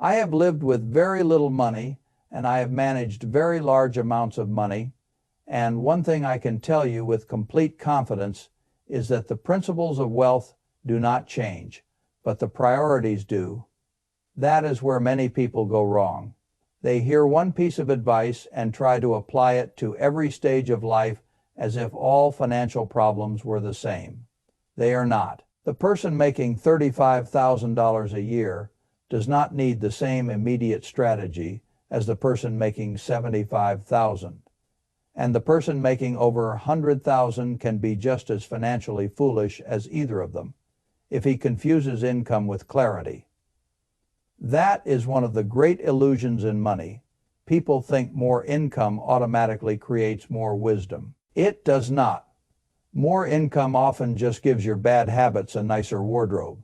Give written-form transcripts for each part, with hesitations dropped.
I have lived with very little money, and I have managed very large amounts of money, and one thing I can tell you with complete confidence is that the principles of wealth do not change, but the priorities do. That is where many people go wrong. They hear one piece of advice and try to apply it to every stage of life as if all financial problems were the same. They are not. The person making $35,000 a year does not need the same immediate strategy as the person making $75,000. And the person making over $100,000 can be just as financially foolish as either of them if he confuses income with clarity. That is one of the great illusions in money. People think more income automatically creates more wisdom. It does not. More income often just gives your bad habits a nicer wardrobe.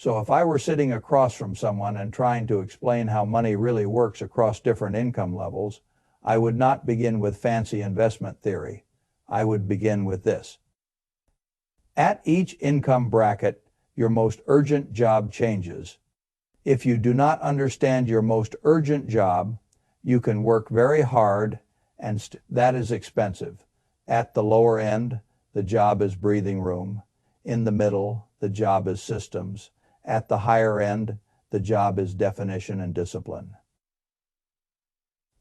So if I were sitting across from someone and trying to explain how money really works across different income levels, I would not begin with fancy investment theory. I would begin with this. At each income bracket, your most urgent job changes. If you do not understand your most urgent job, you can work very hard, and that is expensive. At the lower end, the job is breathing room. In the middle, the job is systems. At the higher end, the job is definition and discipline.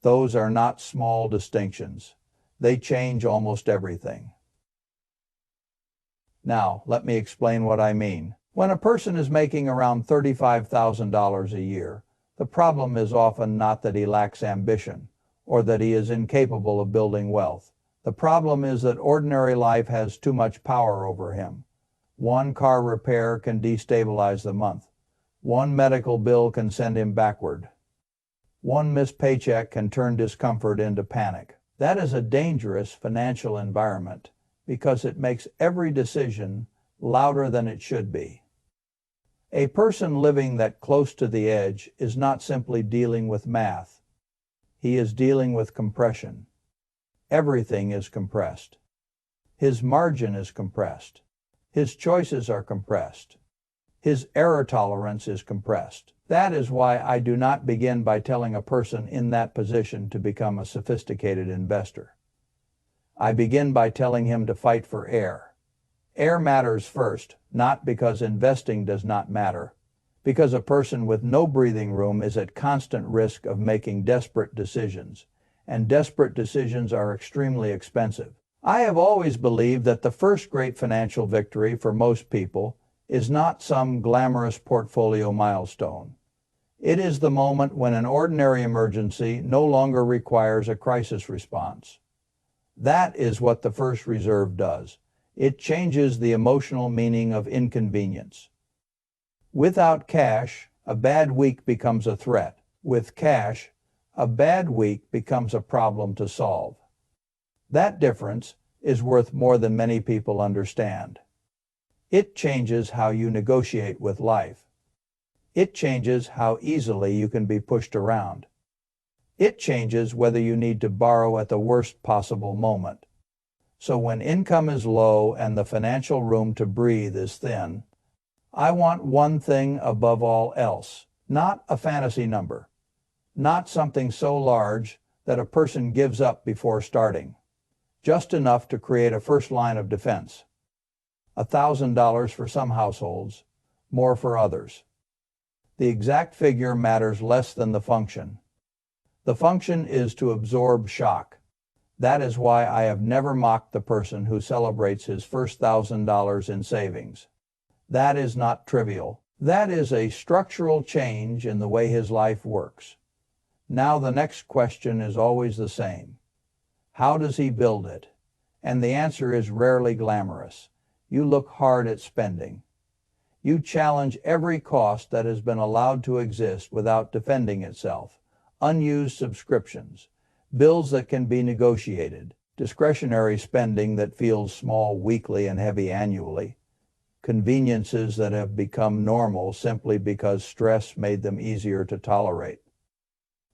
Those are not small distinctions. They change almost everything. Now, let me explain what I mean. When a person is making around $35,000 a year, the problem is often not that he lacks ambition or that he is incapable of building wealth. The problem is that ordinary life has too much power over him. One car repair can destabilize the month. One medical bill can send him backward. One missed paycheck can turn discomfort into panic. That is a dangerous financial environment because it makes every decision louder than it should be. A person living that close to the edge is not simply dealing with math. He is dealing with compression. Everything is compressed. His margin is compressed. His choices are compressed. His error tolerance is compressed. That is why I do not begin by telling a person in that position to become a sophisticated investor. I begin by telling him to fight for air. Air matters first, not because investing does not matter, because a person with no breathing room is at constant risk of making desperate decisions, and desperate decisions are extremely expensive. I have always believed that the first great financial victory for most people is not some glamorous portfolio milestone. It is the moment when an ordinary emergency no longer requires a crisis response. That is what the first reserve does. It changes the emotional meaning of inconvenience. Without cash, a bad week becomes a threat. With cash, a bad week becomes a problem to solve. That difference is worth more than many people understand. It changes how you negotiate with life. It changes how easily you can be pushed around. It changes whether you need to borrow at the worst possible moment. So when income is low and the financial room to breathe is thin, I want one thing above all else, not a fantasy number, not something so large that a person gives up before starting, just enough to create a first line of defense. $1,000 for some households, more for others. The exact figure matters less than the function. The function is to absorb shock. That is why I have never mocked the person who celebrates his first $1,000 in savings. That is not trivial. That is a structural change in the way his life works. Now the next question is always the same. How does he build it? And the answer is rarely glamorous. You look hard at spending. You challenge every cost that has been allowed to exist without defending itself. Unused subscriptions, bills that can be negotiated, discretionary spending that feels small weekly and heavy annually, conveniences that have become normal simply because stress made them easier to tolerate.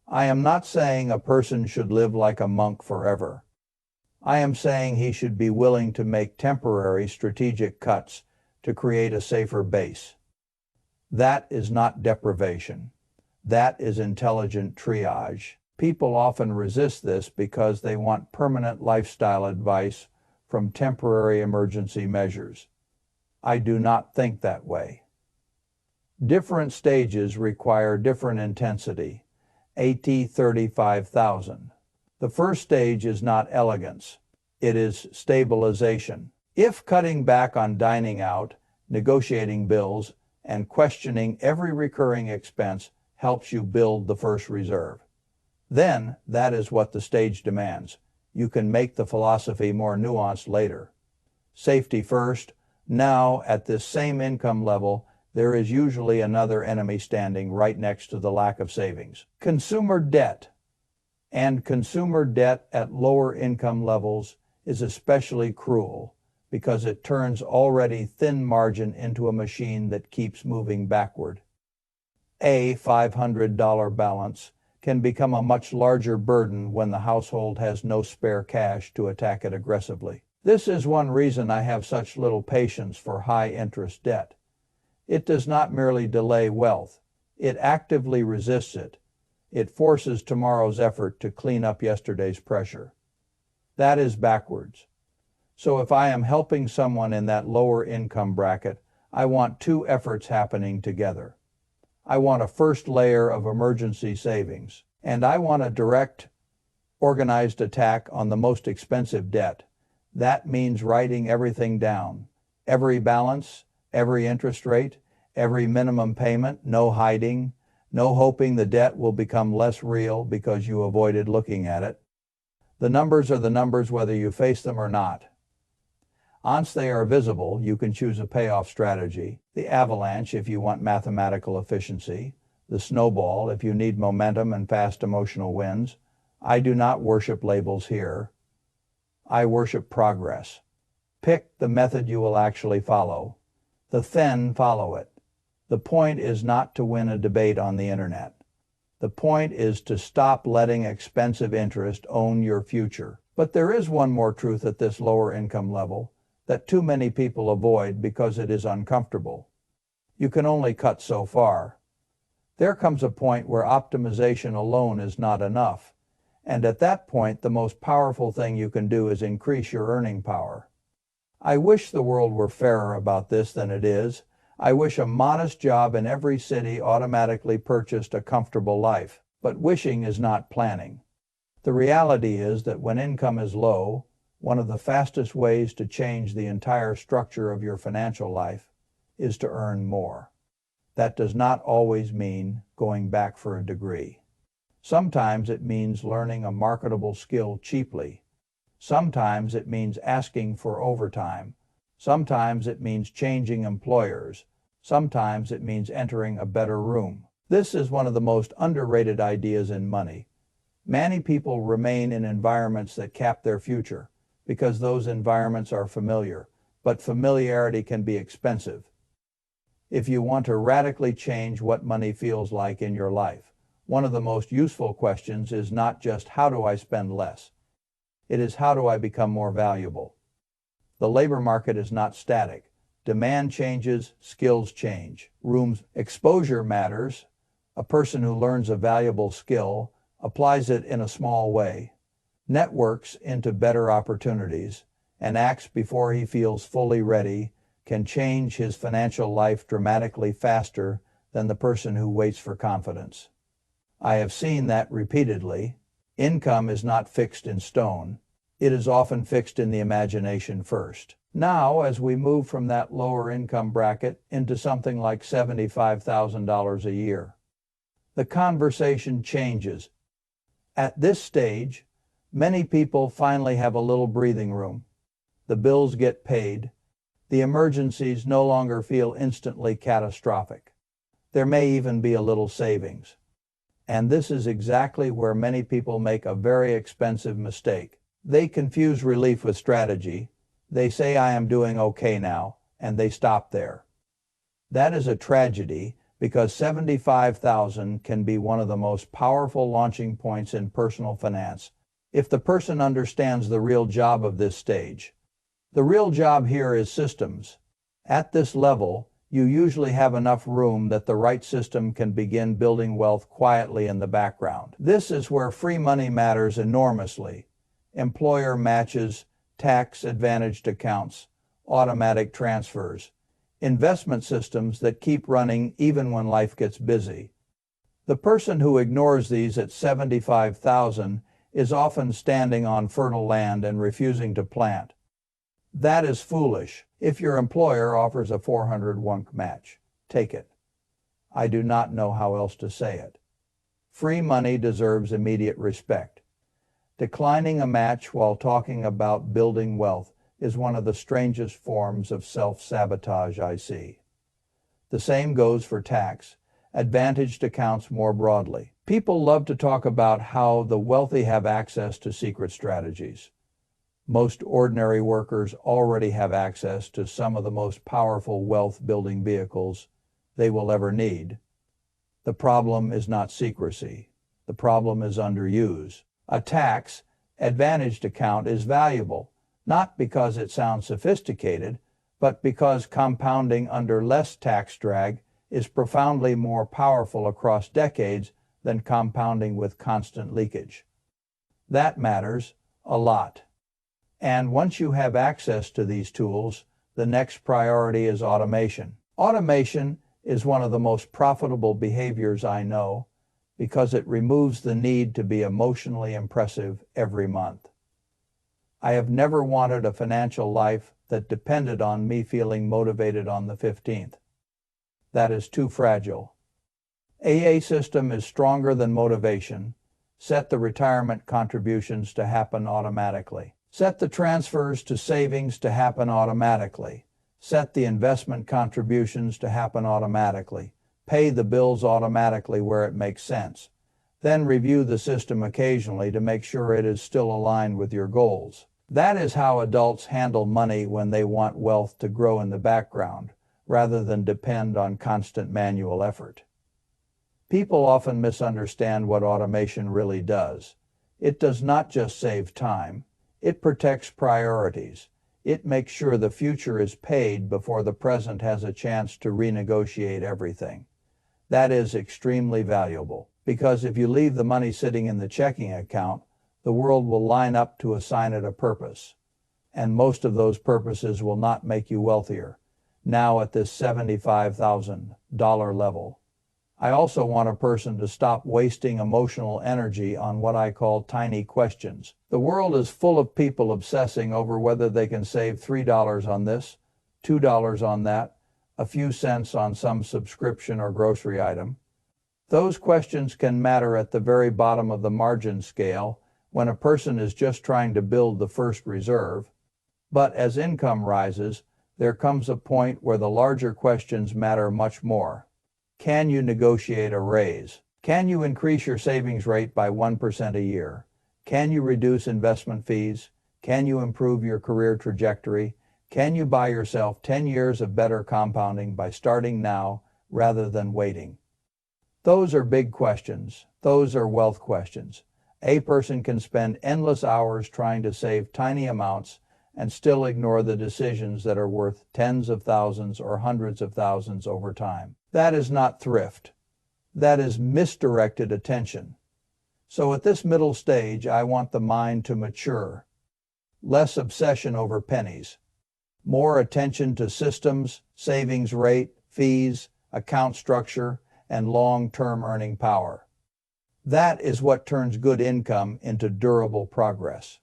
I am not saying a person should live like a monk forever. I am saying he should be willing to make temporary strategic cuts to create a safer base. That is not deprivation. That is intelligent triage. People often resist this because they want permanent lifestyle advice from temporary emergency measures. I do not think that way. Different stages require different intensity. AT 35,000. The first stage is not elegance. It is stabilization. If cutting back on dining out, negotiating bills, and questioning every recurring expense helps you build the first reserve, then that is what the stage demands. You can make the philosophy more nuanced later. Safety first. Now, at this same income level, there is usually another enemy standing right next to the lack of savings. Consumer debt. And consumer debt at lower income levels is especially cruel because it turns already thin margin into a machine that keeps moving backward. A $500 balance can become a much larger burden when the household has no spare cash to attack it aggressively. This is one reason I have such little patience for high-interest debt. It does not merely delay wealth, it actively resists it. It forces tomorrow's effort to clean up yesterday's pressure. That is backwards. So if I am helping someone in that lower income bracket, I want two efforts happening together. I want a first layer of emergency savings, and I want a direct, organized attack on the most expensive debt. That means writing everything down. Every balance, every interest rate, every minimum payment, no hiding, no hoping the debt will become less real because you avoided looking at it. The numbers are the numbers whether you face them or not. Once they are visible, you can choose a payoff strategy. The avalanche if you want mathematical efficiency. The snowball if you need momentum and fast emotional wins. I do not worship labels here. I worship progress. Pick the method you will actually follow. Then follow it. The point is not to win a debate on the internet. The point is to stop letting expensive interest own your future. But there is one more truth at this lower income level that too many people avoid because it is uncomfortable. You can only cut so far. There comes a point where optimization alone is not enough. And at that point, the most powerful thing you can do is increase your earning power. I wish the world were fairer about this than it is. I wish a modest job in every city automatically purchased a comfortable life. But wishing is not planning. The reality is that when income is low, one of the fastest ways to change the entire structure of your financial life is to earn more. That does not always mean going back for a degree. Sometimes it means learning a marketable skill cheaply. Sometimes it means asking for overtime. Sometimes it means changing employers. Sometimes it means entering a better room. This is one of the most underrated ideas in money. Many people remain in environments that cap their future because those environments are familiar, but familiarity can be expensive. If you want to radically change what money feels like in your life, one of the most useful questions is not just how do I spend less? It is how do I become more valuable? The labor market is not static. Demand changes, skills change. Rooms exposure matters. A person who learns a valuable skill applies it in a small way, networks into better opportunities, and acts before he feels fully ready, can change his financial life dramatically faster than the person who waits for confidence. I have seen that repeatedly. Income is not fixed in stone. It is often fixed in the imagination first. Now, as we move from that lower income bracket into something like $75,000 a year, the conversation changes. At this stage, many people finally have a little breathing room. The bills get paid. The emergencies no longer feel instantly catastrophic. There may even be a little savings. And this is exactly where many people make a very expensive mistake. They confuse relief with strategy. They say I am doing okay now, and they stop there. That is a tragedy because $75,000 can be one of the most powerful launching points in personal finance if the person understands the real job of this stage. The real job here is systems. At this level, you usually have enough room that the right system can begin building wealth quietly in the background. This is where free money matters enormously. Employer matches, tax-advantaged accounts, automatic transfers, investment systems that keep running even when life gets busy. The person who ignores these at 75,000 is often standing on fertile land and refusing to plant. That is foolish. If your employer offers a 401k match, take it. I do not know how else to say it. Free money deserves immediate respect. Declining a match while talking about building wealth is one of the strangest forms of self-sabotage I see. The same goes for tax-advantaged accounts more broadly. People love to talk about how the wealthy have access to secret strategies. Most ordinary workers already have access to some of the most powerful wealth-building vehicles they will ever need. The problem is not secrecy. The problem is underuse. A tax-advantaged account is valuable, not because it sounds sophisticated, but because compounding under less tax drag is profoundly more powerful across decades than compounding with constant leakage. That matters a lot. And once you have access to these tools, the next priority is automation. Automation is one of the most profitable behaviors I know because it removes the need to be emotionally impressive every month. I have never wanted a financial life that depended on me feeling motivated on the 15th. That is too fragile. AA system is stronger than motivation. Set the retirement contributions to happen automatically. Set the transfers to savings to happen automatically. Set the investment contributions to happen automatically. Pay the bills automatically where it makes sense. Then review the system occasionally to make sure it is still aligned with your goals. That is how adults handle money when they want wealth to grow in the background, rather than depend on constant manual effort. People often misunderstand what automation really does. It does not just save time. It protects priorities. It makes sure the future is paid before the present has a chance to renegotiate everything. That is extremely valuable, because if you leave the money sitting in the checking account, the world will line up to assign it a purpose. And most of those purposes will not make you wealthier, now at this $75,000 level. I also want a person to stop wasting emotional energy on what I call tiny questions. The world is full of people obsessing over whether they can save $3 on this, $2 on that, a few cents on some subscription or grocery item. Those questions can matter at the very bottom of the margin scale when a person is just trying to build the first reserve. But as income rises, there comes a point where the larger questions matter much more. Can you negotiate a raise? Can you increase your savings rate by 1% a year? Can you reduce investment fees? Can you improve your career trajectory? Can you buy yourself 10 years of better compounding by starting now rather than waiting? Those are big questions. Those are wealth questions. A person can spend endless hours trying to save tiny amounts and still ignore the decisions that are worth tens of thousands or hundreds of thousands over time. That is not thrift. That is misdirected attention. So at this middle stage, I want the mind to mature. Less obsession over pennies. More attention to systems, savings rate, fees, account structure, and long-term earning power. That is what turns good income into durable progress.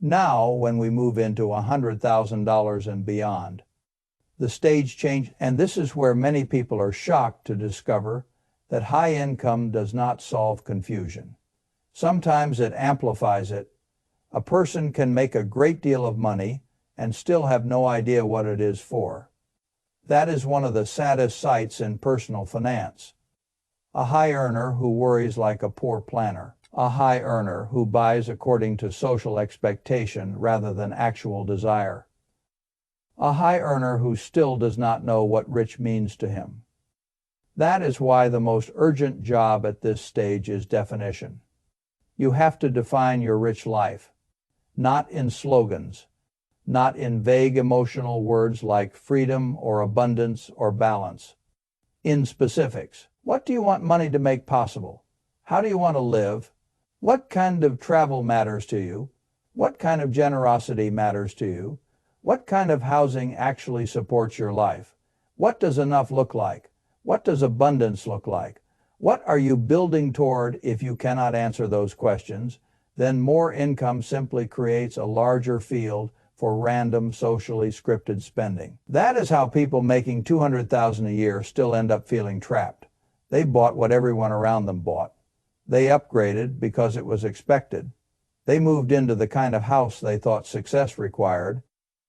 Now, when we move into $100,000 and beyond, the stage change, and this is where many people are shocked to discover that high income does not solve confusion. Sometimes it amplifies it. A person can make a great deal of money and still have no idea what it is for. That is one of the saddest sights in personal finance. A high earner who worries like a poor planner. A high earner who buys according to social expectation rather than actual desire. A high earner who still does not know what rich means to him. That is why the most urgent job at this stage is definition. You have to define your rich life, not in slogans, not in vague emotional words like freedom or abundance or balance. In specifics, what do you want money to make possible? How do you want to live? What kind of travel matters to you? What kind of generosity matters to you? What kind of housing actually supports your life? What does enough look like? What does abundance look like? What are you building toward? If you cannot answer those questions, then more income simply creates a larger field for random, socially scripted spending. That is how people making $200,000 a year still end up feeling trapped. They bought what everyone around them bought. They upgraded because it was expected. They moved into the kind of house they thought success required.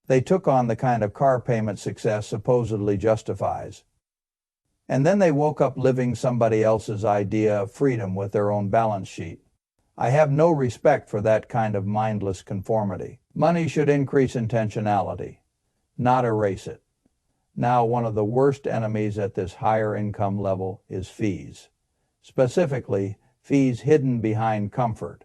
They took on the kind of car payment success supposedly justifies. And then they woke up living somebody else's idea of freedom with their own balance sheet. I have no respect for that kind of mindless conformity. Money should increase intentionality, not erase it. Now, one of the worst enemies at this higher income level is fees. Specifically, fees hidden behind comfort.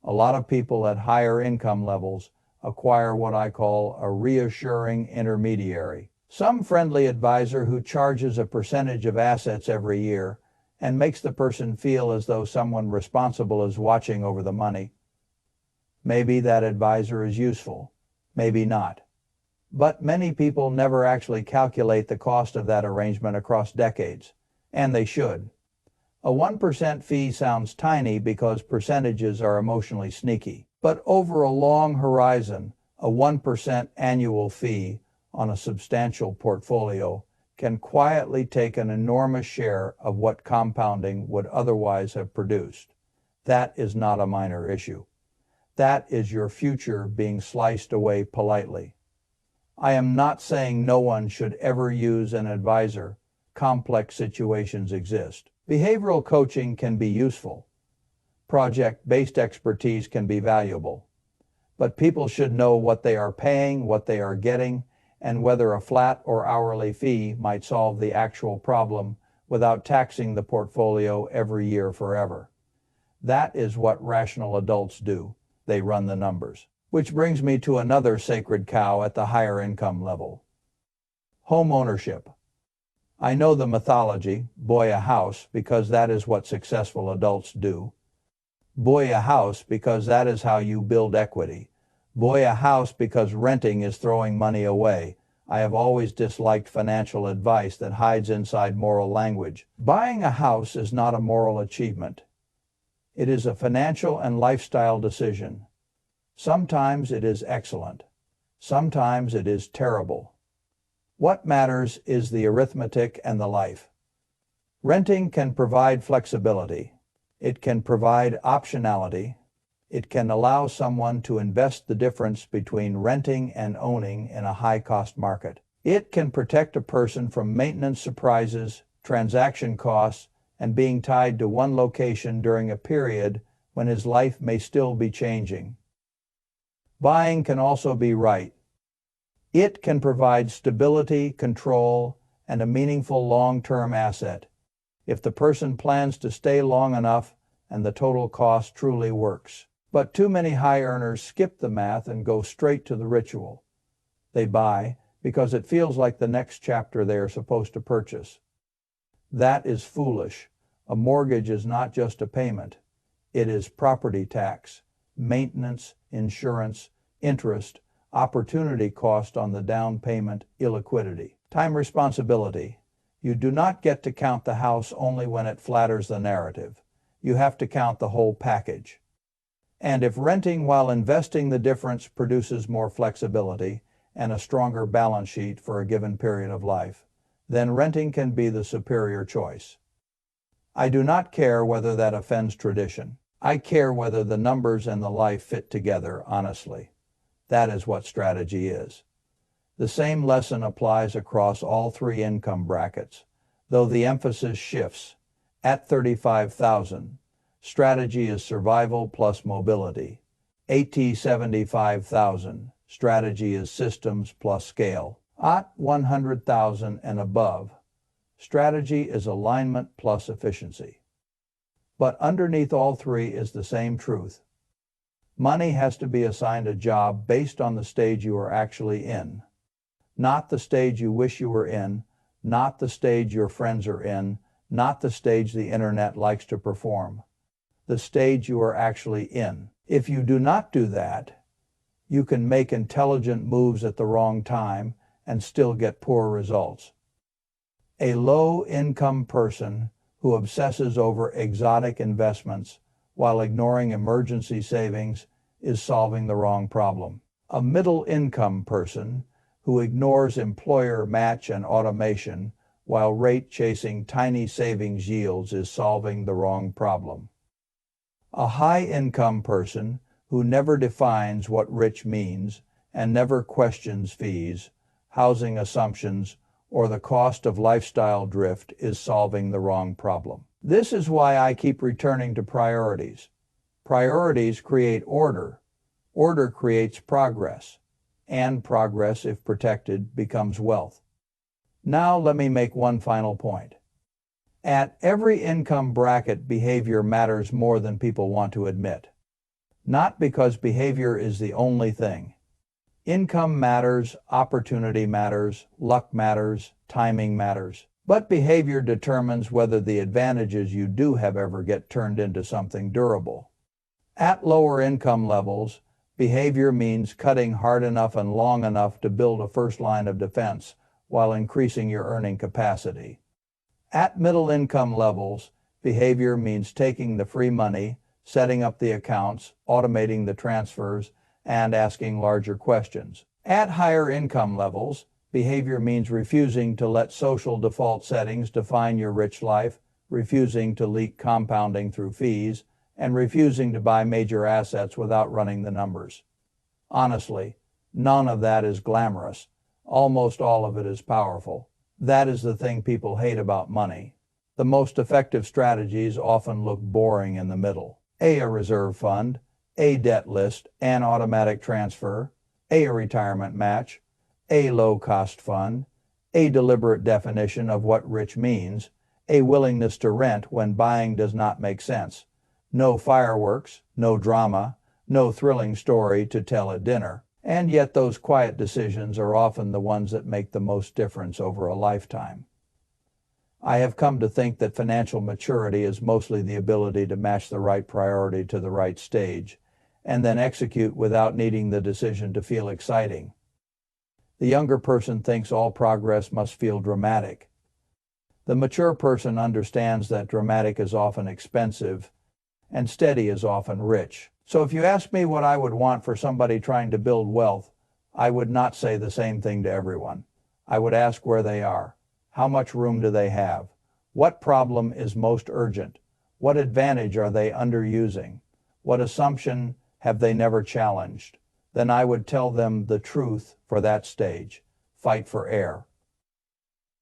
A lot of people at higher income levels acquire what I call a reassuring intermediary. Some friendly advisor who charges a percentage of assets every year and makes the person feel as though someone responsible is watching over the money. Maybe that advisor is useful, maybe not. But many people never actually calculate the cost of that arrangement across decades, and they should. A 1% fee sounds tiny because percentages are emotionally sneaky. But over a long horizon, a 1% annual fee on a substantial portfolio can quietly take an enormous share of what compounding would otherwise have produced. That is not a minor issue. That is your future being sliced away politely. I am not saying no one should ever use an advisor. Complex situations exist. Behavioral coaching can be useful. Project-based expertise can be valuable. But people should know what they are paying, what they are getting, and whether a flat or hourly fee might solve the actual problem without taxing the portfolio every year forever. That is what rational adults do. They run the numbers. Which brings me to another sacred cow at the higher income level. Home ownership. I know the mythology, buy a house, because that is what successful adults do. Buy a house because that is how you build equity. Buy a house because renting is throwing money away. I have always disliked financial advice that hides inside moral language. Buying a house is not a moral achievement. It is a financial and lifestyle decision. Sometimes it is excellent. Sometimes it is terrible. What matters is the arithmetic and the life. Renting can provide flexibility. It can provide optionality. It can allow someone to invest the difference between renting and owning in a high-cost market. It can protect a person from maintenance surprises, transaction costs, and being tied to one location during a period when his life may still be changing. Buying can also be right. It can provide stability, control, and a meaningful long-term asset if the person plans to stay long enough and the total cost truly works. But too many high earners skip the math and go straight to the ritual. They buy because it feels like the next chapter they are supposed to purchase. That is foolish. A mortgage is not just a payment. It is property tax, maintenance, insurance, interest, opportunity cost on the down payment, illiquidity. Time responsibility. You do not get to count the house only when it flatters the narrative. You have to count the whole package. And if renting while investing the difference produces more flexibility and a stronger balance sheet for a given period of life, then renting can be the superior choice. I do not care whether that offends tradition. I care whether the numbers and the life fit together honestly. That is what strategy is. The same lesson applies across all three income brackets, though the emphasis shifts. At $35,000, strategy is survival plus mobility. At $75,000, strategy is systems plus scale. At $100,000 and above, strategy is alignment plus efficiency. But underneath all three is the same truth. Money has to be assigned a job based on the stage you are actually in. Not the stage you wish you were in, not the stage your friends are in, not the stage the internet likes to perform. The stage you are actually in. If you do not do that, you can make intelligent moves at the wrong time and still get poor results. A low-income person who obsesses over exotic investments while ignoring emergency savings is solving the wrong problem. A middle-income person who ignores employer match and automation while rate-chasing tiny savings yields is solving the wrong problem. A high-income person who never defines what rich means and never questions fees, housing assumptions, or the cost of lifestyle drift is solving the wrong problem. This is why I keep returning to priorities. Priorities create order. Order creates progress. And progress, if protected, becomes wealth. Now let me make one final point. At every income bracket, behavior matters more than people want to admit. Not because behavior is the only thing. Income matters, opportunity matters, luck matters, timing matters. But behavior determines whether the advantages you do have ever get turned into something durable. At lower income levels, behavior means cutting hard enough and long enough to build a first line of defense while increasing your earning capacity. At middle income levels, behavior means taking the free money, setting up the accounts, automating the transfers, and asking larger questions. At higher income levels, behavior means refusing to let social default settings define your rich life, refusing to leak compounding through fees, and refusing to buy major assets without running the numbers. Honestly, none of that is glamorous. Almost all of it is powerful. That is the thing people hate about money. The most effective strategies often look boring in the middle. A reserve fund, a debt list, an automatic transfer, a retirement match, a low-cost fund, a deliberate definition of what rich means, a willingness to rent when buying does not make sense. No fireworks, no drama, no thrilling story to tell at dinner. And yet those quiet decisions are often the ones that make the most difference over a lifetime. I have come to think that financial maturity is mostly the ability to match the right priority to the right stage, and then execute without needing the decision to feel exciting. The younger person thinks all progress must feel dramatic. The mature person understands that dramatic is often expensive, and steady is often rich. So if you ask me what I would want for somebody trying to build wealth, I would not say the same thing to everyone. I would ask where they are. How much room do they have? What problem is most urgent? What advantage are they underusing? What assumption have they never challenged? Then I would tell them the truth for that stage. Fight for air.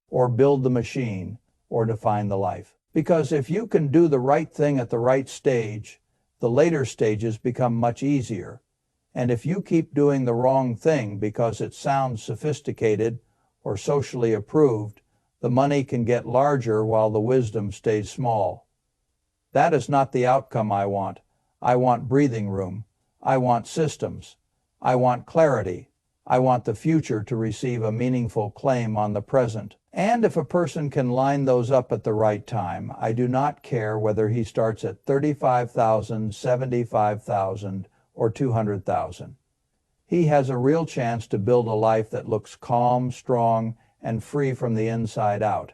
Or build the machine, or define the life. Because if you can do the right thing at the right stage, the later stages become much easier. And if you keep doing the wrong thing because it sounds sophisticated or socially approved, the money can get larger while the wisdom stays small. That is not the outcome I want. I want breathing room. I want systems. I want clarity. I want the future to receive a meaningful claim on the present. And if a person can line those up at the right time, I do not care whether he starts at 35,000, 75,000, or 200,000. He has a real chance to build a life that looks calm, strong, and free from the inside out.